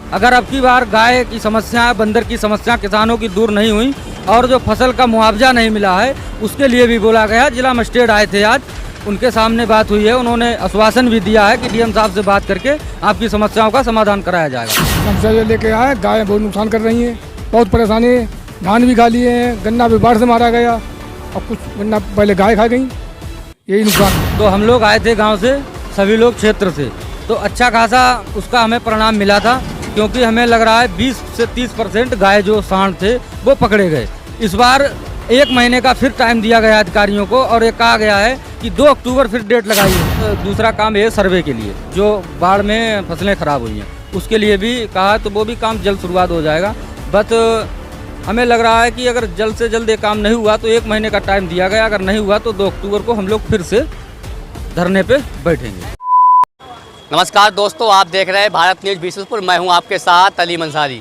अगर अब की बार गाय की समस्या, बंदर की समस्या किसानों की दूर नहीं हुई और जो फसल का मुआवजा नहीं मिला है उसके लिए भी बोला गया। जिला मजिस्ट्रेट आए थे आज, उनके सामने बात हुई है, उन्होंने आश्वासन भी दिया है कि डीएम साहब से बात करके आपकी समस्याओं का समाधान कराया जाएगा। समस्या ये लेके आए, गाय बहुत नुकसान कर रही हैं, बहुत परेशानी है। धान भी खा लिए हैं, गन्ना भी बाढ़ से मारा गया और कुछ गन्ना पहले गाय खा गई, यही नुकसान। तो हम लोग आए थे गाँव से, सभी लोग क्षेत्र से, तो अच्छा खासा उसका हमें परिणाम मिला था, क्योंकि हमें लग रहा है 20 से 30% गाय जो सांड थे वो पकड़े गए। इस बार 1 महीने का फिर टाइम दिया गया अधिकारियों को और ये कहा गया है कि 2 अक्टूबर फिर डेट लगाई है। तो दूसरा काम है सर्वे के लिए, जो बाढ़ में फसलें खराब हुई हैं उसके लिए भी कहा, तो वो भी काम जल्द शुरुआत हो जाएगा। बट हमें लग रहा है कि अगर जल्द से जल्द ये काम नहीं हुआ तो 1 महीने का टाइम दिया गया, अगर नहीं हुआ तो 2 अक्टूबर को हम लोग फिर से धरने पे बैठेंगे। नमस्कार दोस्तों, आप देख रहे हैं भारत न्यूज़ बीसलपुर। मैं हूं आपके साथ अली मंसारी।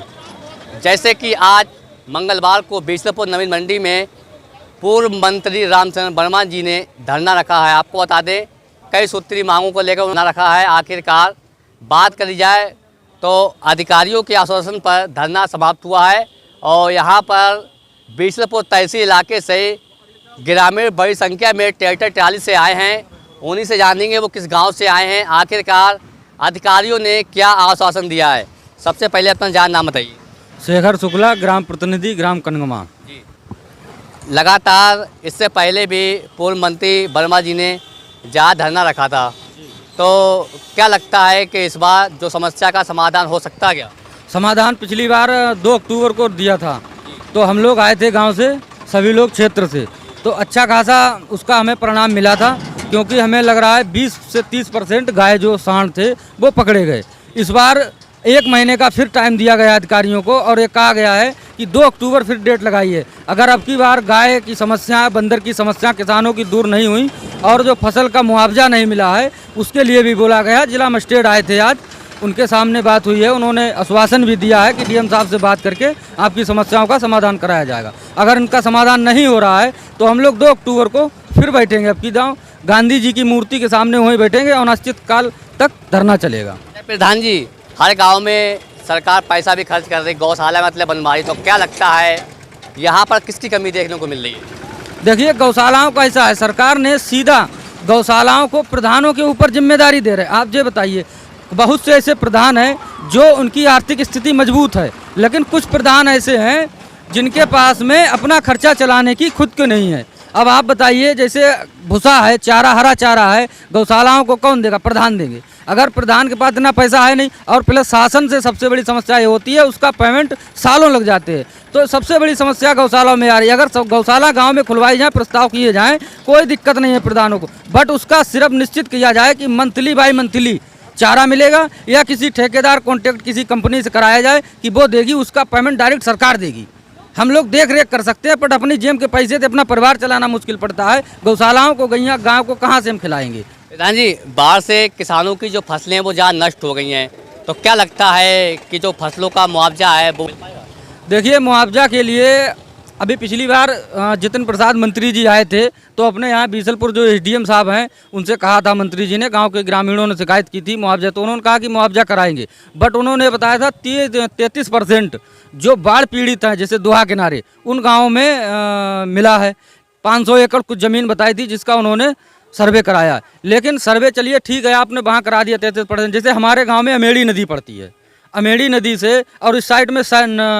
जैसे कि आज मंगलवार को बीसलपुर नवीन मंडी में पूर्व मंत्री रामचंद्र वर्मा जी ने धरना रखा है। आपको बता दें, कई सूत्री मांगों को लेकर धरना रखा है। आखिरकार बात करी जाए तो अधिकारियों के आश्वासन पर धरना समाप्त हुआ है और यहाँ पर बीसलपुर तहसील इलाके से ग्रामीण बड़ी संख्या में ट्रैक्टर ट्राली से आए हैं। उन्हीं से जानेंगे वो किस गांव से आए हैं, आखिरकार अधिकारियों ने क्या आश्वासन दिया है। सबसे पहले अपना जान नाम बताइए। शेखर शुक्ला, ग्राम प्रतिनिधि, ग्राम कनगमा। जी, लगातार इससे पहले भी पूर्व मंत्री वर्मा जी ने जहाँ धरना रखा था, तो क्या लगता है कि इस बार जो समस्या का समाधान हो सकता है क्या? समाधान पिछली बार 2 अक्टूबर को दिया था, तो हम लोग आए थे गांव से, सभी लोग क्षेत्र से, तो अच्छा खासा उसका हमें परिणाम मिला था, क्योंकि हमें लग रहा है 20 से 30% गाय जो सांड थे वो पकड़े गए। इस बार 1 महीने का फिर टाइम दिया गया अधिकारियों को और ये कहा गया है कि 2 अक्टूबर फिर डेट लगाई है। अगर अब की बार गाय की समस्या, बंदर की समस्या किसानों की दूर नहीं हुई और जो फसल का मुआवजा नहीं मिला है उसके लिए भी बोला गया। जिला मजिस्ट्रेट आए थे आज, उनके सामने बात हुई है, उन्होंने आश्वासन भी दिया है कि डीएम साहब से बात करके आपकी समस्याओं का समाधान कराया जाएगा। अगर इनका समाधान नहीं हो रहा है तो हम लोग 2 अक्टूबर को फिर बैठेंगे। अब की गांधी जी की मूर्ति के सामने वहीं बैठेंगे और अनिश्चित काल तक धरना चलेगा। प्रधान जी, हर गांव में सरकार पैसा भी खर्च कर रही, गौशाला मतलब बनवाई, तो क्या लगता है यहाँ पर किसकी कमी देखने को मिल रही है? देखिए, गौशालाओं का ऐसा है, सरकार ने सीधा गौशालाओं को प्रधानों के ऊपर जिम्मेदारी दे रहे हैं। आप ये बताइए, बहुत से ऐसे प्रधान हैं जो उनकी आर्थिक स्थिति मजबूत है, लेकिन कुछ प्रधान ऐसे हैं जिनके पास में अपना खर्चा चलाने की खुद को नहीं है। अब आप बताइए, जैसे भूसा है, चारा, हरा चारा है, गौशालाओं को कौन देगा? प्रधान देंगे। अगर प्रधान के पास इतना पैसा है नहीं, और प्लस शासन से सबसे बड़ी समस्या ये होती है उसका पेमेंट सालों लग जाते हैं, तो सबसे बड़ी समस्या गौशालाओं में आ रही है। अगर गौशाला गांव में खुलवाई जाए, प्रस्ताव किए जाएँ, कोई दिक्कत नहीं है प्रधानों को, बट उसका सिर्फ निश्चित किया जाए कि मंथली बाई मंथली चारा मिलेगा या किसी ठेकेदार कॉन्ट्रैक्ट किसी कंपनी से कराया जाए कि वो देगी, उसका पेमेंट डायरेक्ट सरकार देगी। हम लोग देख रेख कर सकते हैं, बट अपनी जेब के पैसे से अपना परिवार चलाना मुश्किल पड़ता है। गौशालाओं को, गैया गाँव को कहाँ से हम खिलाएंगे? प्रधान जी, बाढ़ से किसानों की जो फसलें वो जहाँ नष्ट हो गई हैं, तो क्या लगता है कि जो फसलों का मुआवजा है वो मिल पाएगा? देखिए, मुआवजा के लिए अभी पिछली बार जितिन प्रसाद मंत्री जी आए थे, तो अपने यहाँ बीसलपुर जो एसडीएम साहब हैं उनसे कहा था, मंत्री जी ने, गांव के ग्रामीणों ने शिकायत की थी मुआवजा, तो उन्होंने कहा कि मुआवजा कराएंगे, बट उन्होंने बताया था 33% जो बाढ़ पीड़ित हैं, जैसे दोहा किनारे, उन गाँवों में मिला है। 500 एकड़ कुछ ज़मीन बताई थी जिसका उन्होंने सर्वे कराया। लेकिन सर्वे चलिए ठीक है, आपने वहाँ करा दिया 33%। जैसे हमारे गाँव में अमेड़ी नदी पड़ती है, अमेड़ी नदी से और इस साइड में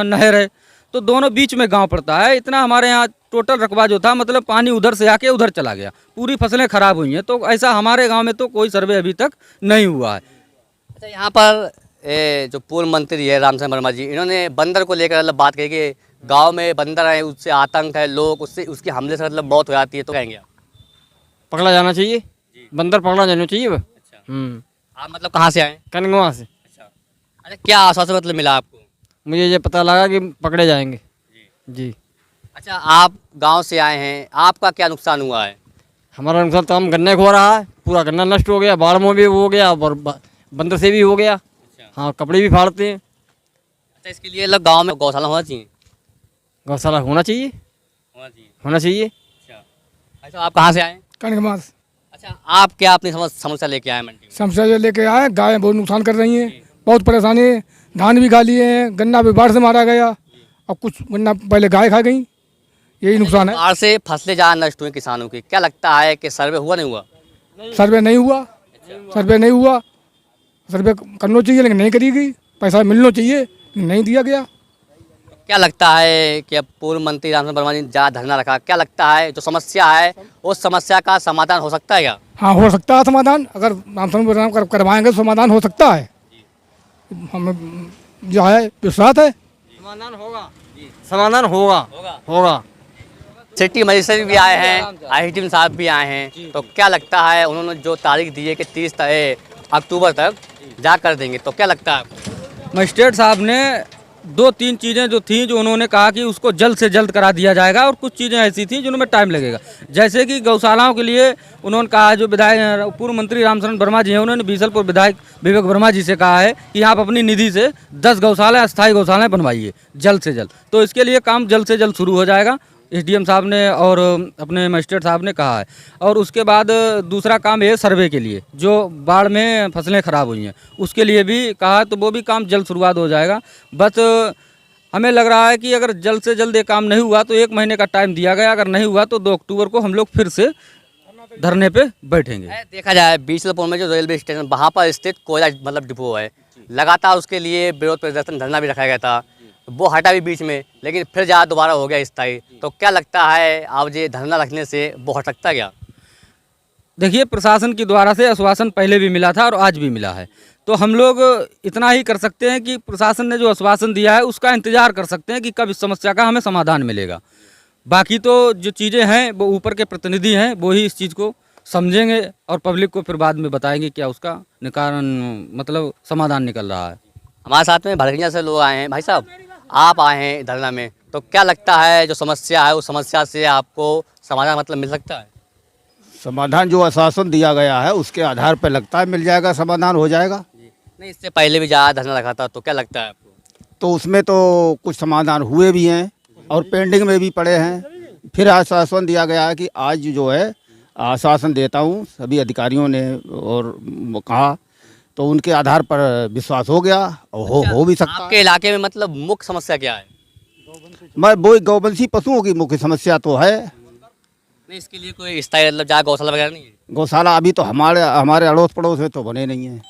नहर है, तो दोनों बीच में गांव पड़ता है। इतना हमारे यहाँ टोटल रकबा जो था, मतलब पानी उधर से आके उधर चला गया, पूरी फसलें खराब हुई हैं। तो ऐसा हमारे गांव में तो कोई सर्वे अभी तक नहीं हुआ है। अच्छा, यहाँ पर जो पूर्व मंत्री है रामचंद्र वर्मा जी, इन्होंने बंदर को लेकर मतलब बात कही कि गाँव में बंदर है, उससे आतंक है, लोग उससे उसके हमले से मतलब मौत हो जाती है, तो कहेंगे आप? पकड़ा जाना चाहिए, बंदर पकड़ा जाना चाहिए। आप मतलब कहाँ से आए? कनगवा से। अच्छा, क्या आश्वासन मतलब मिला आपको? मुझे ये पता लगा कि पकड़े जाएंगे। जी। अच्छा, आप गांव से आए हैं, आपका क्या नुकसान हुआ है? हमारा नुकसान तो हम गन्ने खो रहा है, पूरा गन्ना नष्ट हो गया, बाढ़ में भी हो गया और बंदर से भी हो गया। हाँ, कपड़े भी फाड़ते हैं। अच्छा, इसके लिए लोग गाँव में गौशाला होना चाहिए? गौशाला होना चाहिए, होना चाहिए। अच्छा, आप कहाँ से आए? कनगमा से। अच्छा, आप क्या अपनी समस्या लेके आए मंडी में? समस्या ये लेके आए, गाय बहुत नुकसान कर रही हैं, बहुत परेशानी है। धान भी खा लिए हैं, गन्ना भी बाढ़ से मारा गया और कुछ गन्ना पहले गाय खा गई, यही नुकसान है। बाढ़ से फसलें ज़्यादा नष्ट हुई किसानों की, क्या लगता है कि सर्वे हुआ नहीं हुआ? सर्वे नहीं हुआ, सर्वे नहीं हुआ, सर्वे करना चाहिए लेकिन नहीं करी गई, पैसा मिलना चाहिए लेकिन नहीं दिया गया। क्या लगता है कि अब पूर्व मंत्री रामचंद्र वर्मा जी ने जहाँ धरना रखा, क्या लगता है जो समस्या है उस समस्या का समाधान हो सकता है क्या? हाँ, हो सकता है समाधान, अगर रामचंद्र वर्मा करवाएंगे तो समाधान हो सकता है, हमें जो है विश्वास है। समाधान होगा, समाधान होगा, होगा। सिटी मजिस्ट्रेट भी आए हैं, आईटीएम साहब भी आए हैं, तो क्या लगता है उन्होंने जो तारीख दी है कि 30 अक्टूबर तक जा कर देंगे, तो क्या लगता है आपको? मजिस्ट्रेट साहब ने 2-3 चीज़ें जो थी जो उन्होंने कहा कि उसको जल्द से जल्द करा दिया जाएगा, और कुछ चीज़ें ऐसी थी जिनमें टाइम लगेगा। जैसे कि गौशालाओं के लिए उन्होंने कहा, जो विधायक पूर्व मंत्री रामचंद्र वर्मा जी हैं, उन्होंने बीसलपुर विधायक विवेक वर्मा जी से कहा है कि आप अपनी निधि से 10 गौशाला अस्थायी गौशालाएँ बनवाइए जल्द से जल्द। तो इसके लिए काम जल्द से जल्द शुरू हो जाएगा, एसडीएम साहब ने और अपने मजिस्ट्रेट साहब ने कहा है। और उसके बाद दूसरा काम है सर्वे के लिए, जो बाढ़ में फसलें ख़राब हुई हैं उसके लिए भी कहा, तो वो भी काम जल्द शुरुआत हो जाएगा। बस हमें लग रहा है कि अगर जल्द से जल्द ये काम नहीं हुआ तो 1 महीने का टाइम दिया गया, अगर नहीं हुआ तो 2 अक्टूबर को हम लोग फिर से धरने पे बैठेंगे। देखा जाए बीसलपुर में जो रेलवे स्टेशन वहाँ पर स्थित कोयला मतलब डिपो है, लगातार उसके लिए विरोध प्रदर्शन धरना भी रखा गया था, वो हटा भी बीच में, लेकिन फिर जहाँ दोबारा हो गया स्थायी, तो क्या लगता है अब ये धरना रखने से वो हट सकता है क्या? देखिए, प्रशासन के द्वारा से आश्वासन पहले भी मिला था और आज भी मिला है, तो हम लोग इतना ही कर सकते हैं कि प्रशासन ने जो आश्वासन दिया है उसका इंतज़ार कर सकते हैं कि कब इस समस्या का हमें समाधान मिलेगा। बाकी तो जो चीज़ें हैं वो ऊपर के प्रतिनिधि हैं, वो ही इस चीज़ को समझेंगे और पब्लिक को फिर बाद में बताएंगे क्या उसका निकारण मतलब समाधान निकल रहा है। हमारे साथ में भड़किया से लोग आए हैं। भाई साहब, आप आए हैं धरना में, तो क्या लगता है जो समस्या है उस समस्या से आपको समाधान मतलब मिल सकता है? समाधान जो आश्वासन दिया गया है उसके आधार पर लगता है मिल जाएगा, समाधान हो जाएगा। नहीं, इससे पहले भी जहाँ धरना रखा था, तो क्या लगता है आपको? तो उसमें तो कुछ समाधान हुए भी हैं और पेंडिंग में भी पड़े हैं। फिर आश्वासन दिया गया है कि आज जो है आश्वासन देता हूँ, सभी अधिकारियों ने और कहा, तो उनके आधार पर विश्वास हो गया और हो भी सकता है। आपके इलाके में मतलब मुख्य समस्या क्या है? मैं वो गौवंशी पशुओं की मुख्य समस्या तो है। नहीं, इसके लिए कोई स्थायी मतलब जहाँ गौशाला वगैरह नहीं है? गौशाला अभी तो हमारे अड़ोस पड़ोस में तो बने नहीं है।